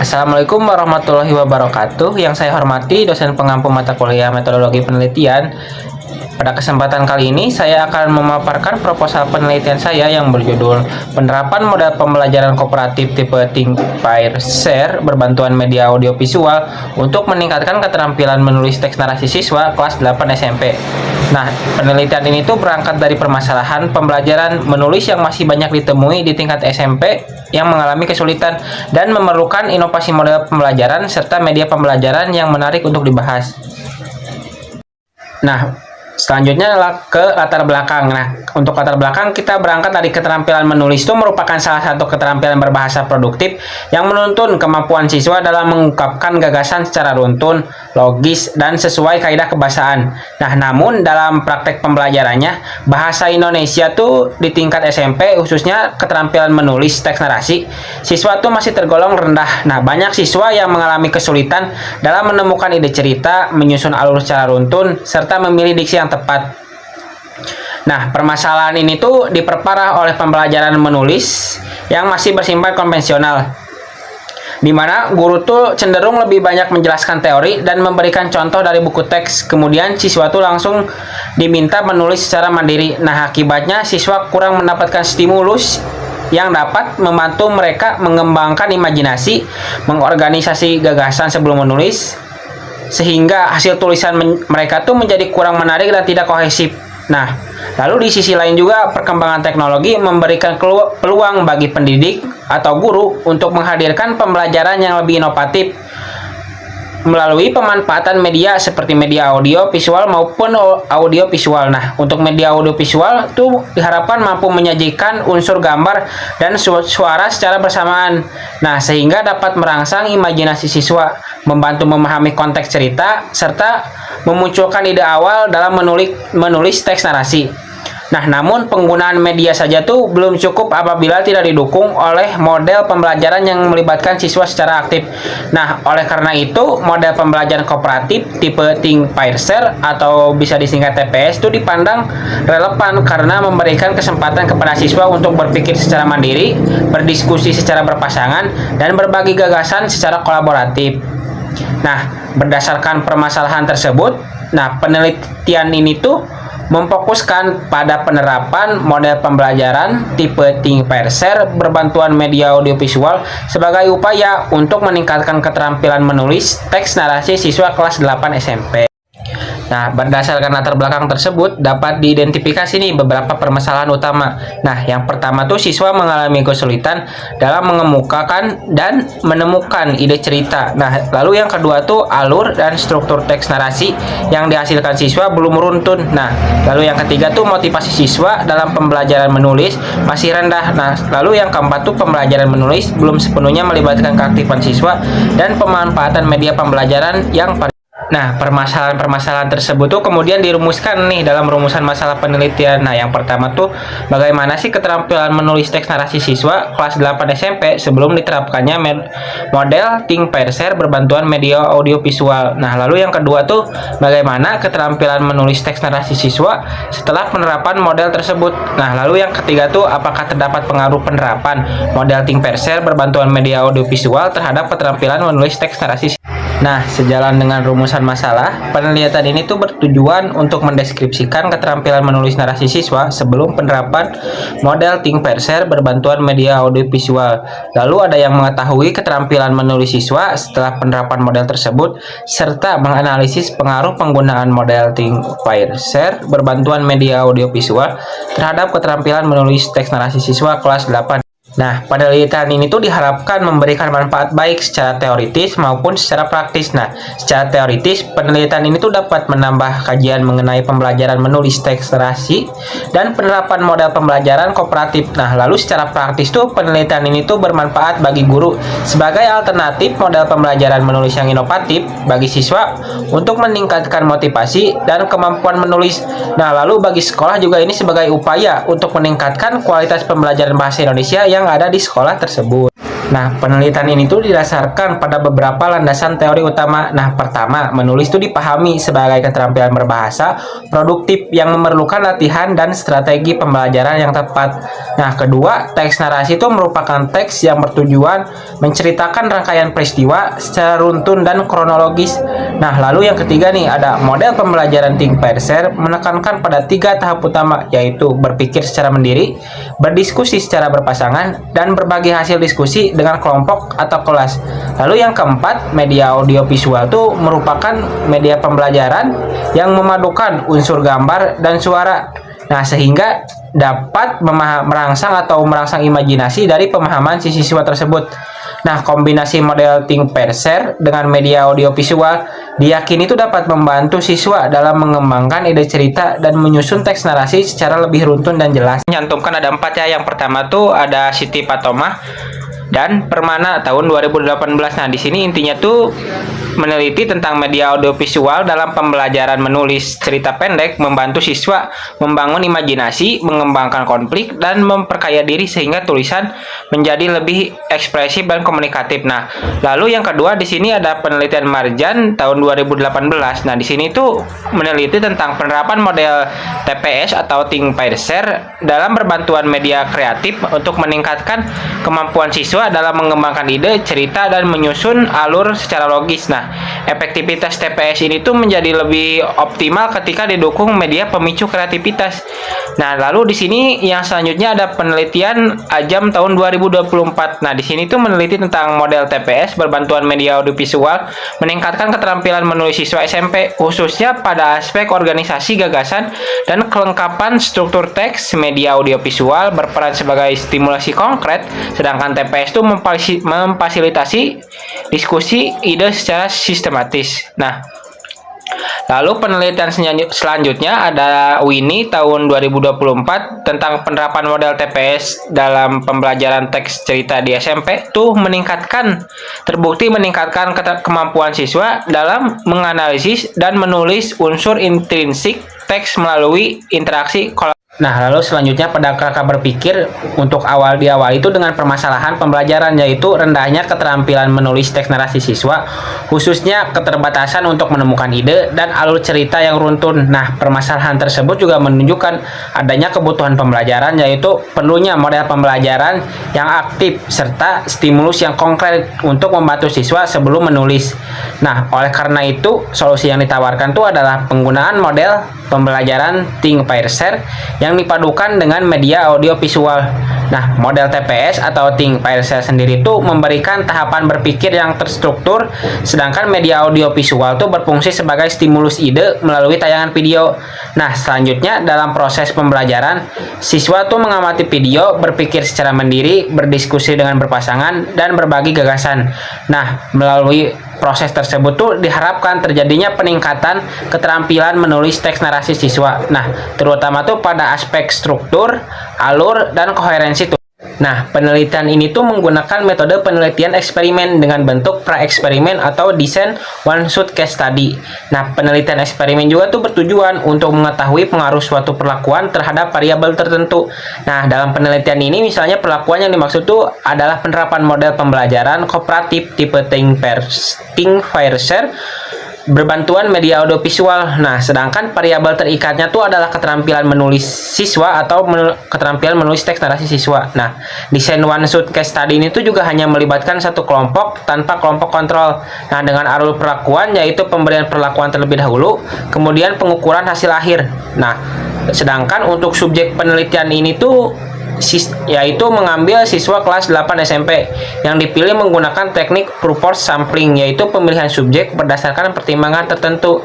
Assalamualaikum warahmatullahi wabarakatuh. Yang saya hormati dosen pengampu mata kuliah metodologi penelitian. Pada kesempatan kali ini saya akan memaparkan proposal penelitian saya yang berjudul Penerapan Model Pembelajaran Kooperatif Tipe Think Pair Share berbantuan media audiovisual untuk meningkatkan keterampilan menulis teks narasi siswa kelas 8 SMP. Nah, penelitian ini tuh berangkat dari permasalahan pembelajaran menulis yang masih banyak ditemui di tingkat SMP yang mengalami kesulitan dan memerlukan inovasi model pembelajaran serta media pembelajaran yang menarik untuk dibahas. Nah, selanjutnya adalah ke latar belakang. Nah, untuk latar belakang kita berangkat dari keterampilan menulis itu merupakan salah satu keterampilan berbahasa produktif yang menuntun kemampuan siswa dalam mengungkapkan gagasan secara runtun, logis, dan sesuai kaidah kebahasaan. Nah, namun dalam praktek pembelajarannya, bahasa Indonesia tuh di tingkat SMP khususnya keterampilan menulis teks narasi, siswa tuh masih tergolong rendah. Nah, banyak siswa yang mengalami kesulitan dalam menemukan ide cerita, menyusun alur secara runtun, serta memilih diksi yang tepat. Nah, permasalahan ini tuh diperparah oleh pembelajaran menulis yang masih bersifat konvensional, di mana guru tuh cenderung lebih banyak menjelaskan teori dan memberikan contoh dari buku teks, kemudian siswa tuh langsung diminta menulis secara mandiri. Nah, akibatnya siswa kurang mendapatkan stimulus yang dapat membantu mereka mengembangkan imajinasi, mengorganisasi gagasan sebelum menulis, sehingga hasil tulisan mereka tuh menjadi kurang menarik dan tidak kohesif. Nah, lalu di sisi lain juga perkembangan teknologi memberikan peluang bagi pendidik atau guru untuk menghadirkan pembelajaran yang lebih inovatif melalui pemanfaatan media seperti media audio visual maupun audio visual. Nah, untuk media audio visual itu diharapkan mampu menyajikan unsur gambar dan suara secara bersamaan. Nah, sehingga dapat merangsang imajinasi siswa, membantu memahami konteks cerita, serta memunculkan ide awal dalam menulis teks narasi. Nah, namun penggunaan media saja tuh belum cukup apabila tidak didukung oleh model pembelajaran yang melibatkan siswa secara aktif. Nah, oleh karena itu, model pembelajaran kooperatif tipe Think Pair Share atau bisa disingkat TPS itu dipandang relevan karena memberikan kesempatan kepada siswa untuk berpikir secara mandiri, berdiskusi secara berpasangan, dan berbagi gagasan secara kolaboratif. Nah, berdasarkan permasalahan tersebut, penelitian ini tuh memfokuskan pada penerapan model pembelajaran tipe Think Pair Share berbantuan media audiovisual sebagai upaya untuk meningkatkan keterampilan menulis teks narasi siswa kelas 8 SMP. Nah, berdasarkan latar belakang tersebut dapat diidentifikasi nih beberapa permasalahan utama. Nah, yang pertama tuh siswa mengalami kesulitan dalam mengemukakan dan menemukan ide cerita. Nah, lalu yang kedua tuh alur dan struktur teks narasi yang dihasilkan siswa belum runtun. Nah, lalu yang ketiga tuh motivasi siswa dalam pembelajaran menulis masih rendah. Nah, lalu yang keempat tuh pembelajaran menulis belum sepenuhnya melibatkan keaktifan siswa dan pemanfaatan media pembelajaran yang permasalahan-permasalahan tersebut tuh kemudian dirumuskan nih dalam rumusan masalah penelitian. Nah, yang pertama tuh bagaimana sih keterampilan menulis teks narasi siswa kelas 8 SMP sebelum diterapkannya model Think Pair Share berbantuan media audiovisual. Nah, lalu yang kedua tuh bagaimana keterampilan menulis teks narasi siswa setelah penerapan model tersebut. Nah, lalu yang ketiga tuh apakah terdapat pengaruh penerapan model Think Pair Share berbantuan media audiovisual terhadap keterampilan menulis teks narasi. Nah, sejalan dengan rumusan masalah, penelitian ini tuh bertujuan untuk mendeskripsikan keterampilan menulis narasi siswa sebelum penerapan model Think Pair Share berbantuan media audiovisual. Lalu ada yang mengetahui keterampilan menulis siswa setelah penerapan model tersebut, serta menganalisis pengaruh penggunaan model Think Pair Share berbantuan media audiovisual terhadap keterampilan menulis teks narasi siswa kelas 8. Nah, penelitian ini tuh diharapkan memberikan manfaat baik secara teoritis maupun secara praktis. Nah, secara teoritis, penelitian ini tuh dapat menambah kajian mengenai pembelajaran menulis teks narasi dan penerapan model pembelajaran kooperatif. Nah, lalu secara praktis tuh penelitian ini tuh bermanfaat bagi guru sebagai alternatif model pembelajaran menulis yang inovatif bagi siswa untuk meningkatkan motivasi dan kemampuan menulis. Nah, lalu bagi sekolah juga ini sebagai upaya untuk meningkatkan kualitas pembelajaran bahasa Indonesia yang ada di sekolah tersebut. Nah, penelitian ini tuh didasarkan pada beberapa landasan teori utama. Nah, pertama, menulis itu dipahami sebagai keterampilan berbahasa produktif yang memerlukan latihan dan strategi pembelajaran yang tepat. Nah, kedua, teks narasi itu merupakan teks yang bertujuan menceritakan rangkaian peristiwa secara runtun dan kronologis. Nah, lalu yang ketiga nih, ada model pembelajaran Think Pair Share menekankan pada 3 tahap utama, yaitu berpikir secara mandiri, berdiskusi secara berpasangan, dan berbagi hasil diskusi dengan kelompok atau kelas. Lalu yang keempat, media audiovisual itu merupakan media pembelajaran yang memadukan unsur gambar dan suara. Nah, sehingga dapat merangsang imajinasi dari pemahaman si siswa tersebut. Nah, kombinasi model Think Pair Share dengan media audiovisual diyakini itu dapat membantu siswa dalam mengembangkan ide cerita dan menyusun teks narasi secara lebih runtun dan jelas. Nyantumkan ada 4 ya. Yang pertama tuh ada Siti Fatomah dan Permana tahun 2018. Nah, di sini intinya tuh meneliti tentang media audiovisual dalam pembelajaran menulis cerita pendek, membantu siswa membangun imajinasi, mengembangkan konflik, dan memperkaya diri sehingga tulisan menjadi lebih ekspresif dan komunikatif. Nah, lalu yang kedua di sini ada penelitian Marjan tahun 2018. Nah, di sini tuh meneliti tentang penerapan model TPS atau Think Pair Share dalam berbantuan media kreatif untuk meningkatkan kemampuan siswa dalam mengembangkan ide, cerita, dan menyusun alur secara logis. Nah, efektivitas TPS ini tuh menjadi lebih optimal ketika didukung media pemicu kreativitas. Nah, lalu di sini yang selanjutnya ada penelitian Ajam tahun 2024. Nah, di sini tuh meneliti tentang model TPS berbantuan media audiovisual meningkatkan keterampilan menulis siswa SMP khususnya pada aspek organisasi gagasan dan kelengkapan struktur teks. Media audiovisual berperan sebagai stimulasi konkret, sedangkan TPS itu memfasilitasi diskusi ide secara sistematis. Nah, lalu penelitian selanjutnya ada Winnie tahun 2024 tentang penerapan model TPS dalam pembelajaran teks cerita di SMP. Terbukti meningkatkan kemampuan siswa dalam menganalisis dan menulis unsur intrinsik teks melalui interaksi kolaboratif. Nah, lalu selanjutnya pada kakak berpikir untuk diawali itu dengan permasalahan pembelajaran, yaitu rendahnya keterampilan menulis teks narasi siswa, khususnya keterbatasan untuk menemukan ide dan alur cerita yang runtun. Nah, permasalahan tersebut juga menunjukkan adanya kebutuhan pembelajaran, yaitu perlunya model pembelajaran yang aktif serta stimulus yang konkret untuk membantu siswa sebelum menulis. Nah, oleh karena itu, solusi yang ditawarkan itu adalah penggunaan model pembelajaran Think Pair Share yang dipadukan dengan media audiovisual. Nah, model TPS atau Think Pair Share sendiri itu memberikan tahapan berpikir yang terstruktur, sedangkan media audiovisual itu berfungsi sebagai stimulus ide melalui tayangan video. Nah, selanjutnya dalam proses pembelajaran, siswa tuh mengamati video, berpikir secara mandiri, berdiskusi dengan berpasangan, dan berbagi gagasan. Nah, melalui proses tersebut tuh diharapkan terjadinya peningkatan keterampilan menulis teks narasi siswa. Nah, terutama tuh pada aspek struktur, alur, dan koherensi tuh. Nah, penelitian ini tuh menggunakan metode penelitian eksperimen dengan bentuk pra-eksperimen atau design one-shot case study. Nah, penelitian eksperimen juga tuh bertujuan untuk mengetahui pengaruh suatu perlakuan terhadap variabel tertentu. Nah, dalam penelitian ini misalnya perlakuan yang dimaksud tuh adalah penerapan model pembelajaran kooperatif tipe Think Pair Share berbantuan media audiovisual. Nah, sedangkan variabel terikatnya itu adalah keterampilan menulis siswa atau keterampilan menulis teks narasi siswa. Nah, desain one shot case study ini tuh juga hanya melibatkan satu kelompok tanpa kelompok kontrol. Nah, dengan alur perlakuan yaitu pemberian perlakuan terlebih dahulu, kemudian pengukuran hasil akhir. Nah, sedangkan untuk subjek penelitian ini tuh yaitu mengambil siswa kelas 8 SMP yang dipilih menggunakan teknik purpose sampling, yaitu pemilihan subjek berdasarkan pertimbangan tertentu.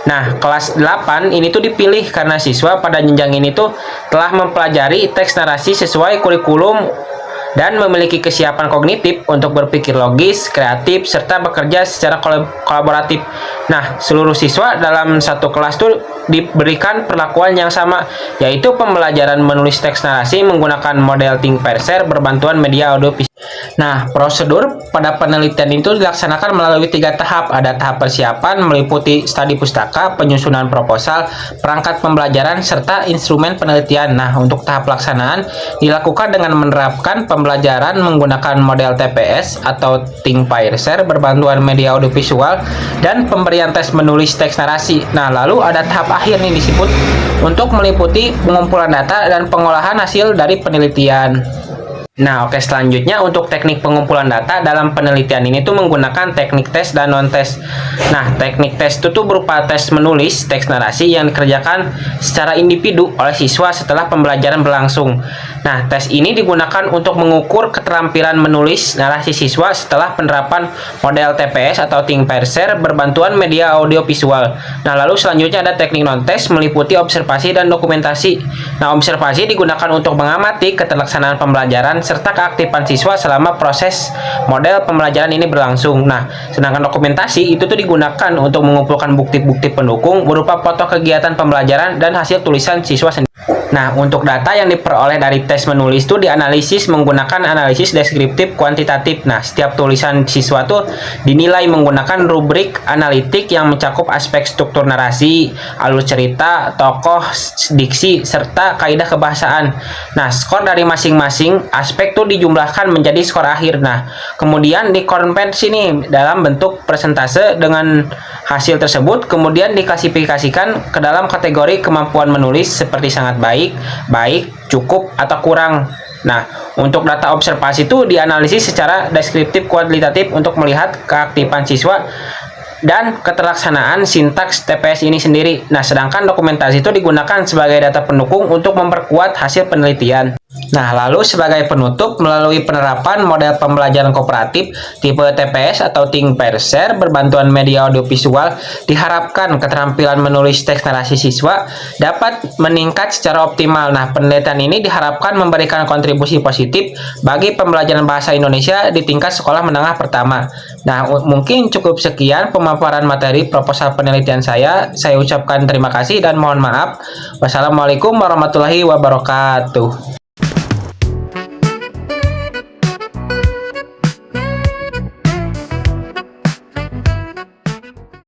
Nah, kelas 8 ini tuh dipilih karena siswa pada jenjang ini tuh telah mempelajari teks narasi sesuai kurikulum dan memiliki kesiapan kognitif untuk berpikir logis, kreatif, serta bekerja secara kolaboratif. Nah, seluruh siswa dalam satu kelas tuh diberikan perlakuan yang sama, yaitu pembelajaran menulis teks narasi menggunakan model Think Pair Share berbantuan media audiovisual. Nah, prosedur pada penelitian itu dilaksanakan melalui 3 tahap. Ada tahap persiapan meliputi studi pustaka, penyusunan proposal, perangkat pembelajaran, serta instrumen penelitian. Nah, untuk tahap pelaksanaan dilakukan dengan menerapkan pembelajaran menggunakan model TPS atau Think Parser berbantuan media audiovisual dan pemberian tes menulis teks narasi. Nah, lalu ada tahap akhir nih disebut untuk meliputi pengumpulan data dan pengolahan hasil dari penelitian. Nah, oke, selanjutnya untuk teknik pengumpulan data dalam penelitian ini tuh menggunakan teknik tes dan non-tes. Nah, teknik tes itu tuh berupa tes menulis teks narasi yang dikerjakan secara individu oleh siswa setelah pembelajaran berlangsung. Nah, tes ini digunakan untuk mengukur keterampilan menulis narasi siswa setelah penerapan model TPS atau Think Parser berbantuan media audiovisual. Nah, lalu selanjutnya ada teknik non-tes meliputi observasi dan dokumentasi. Nah, observasi digunakan untuk mengamati keterlaksanaan pembelajaran serta keaktifan siswa selama proses model pembelajaran ini berlangsung. Nah, sedangkan dokumentasi itu tuh digunakan untuk mengumpulkan bukti-bukti pendukung berupa foto kegiatan pembelajaran dan hasil tulisan siswa sendiri. Nah, untuk data yang diperoleh dari tes menulis itu dianalisis menggunakan analisis deskriptif kuantitatif. Nah, setiap tulisan siswa tuh dinilai menggunakan rubrik analitik yang mencakup aspek struktur narasi, alur cerita, tokoh, diksi, serta kaidah kebahasaan. Nah, skor dari masing-masing aspek tuh dijumlahkan menjadi skor akhir. Nah, kemudian dikonversi nih dalam bentuk persentase dengan hasil tersebut kemudian diklasifikasikan ke dalam kategori kemampuan menulis seperti sangat baik, baik, cukup, atau kurang. Nah, untuk data observasi itu dianalisis secara deskriptif kualitatif untuk melihat keaktifan siswa dan keterlaksanaan sintaks TPS ini sendiri. Nah, sedangkan dokumentasi itu digunakan sebagai data pendukung untuk memperkuat hasil penelitian. Nah, lalu sebagai penutup, melalui penerapan model pembelajaran kooperatif tipe TPS atau Think Parser berbantuan media audiovisual, diharapkan keterampilan menulis teks narasi siswa dapat meningkat secara optimal. Nah, penelitian ini diharapkan memberikan kontribusi positif bagi pembelajaran bahasa Indonesia di tingkat sekolah menengah pertama. Nah, mungkin cukup sekian pemaparan materi proposal penelitian saya. Saya ucapkan terima kasih dan mohon maaf. Wassalamualaikum warahmatullahi wabarakatuh.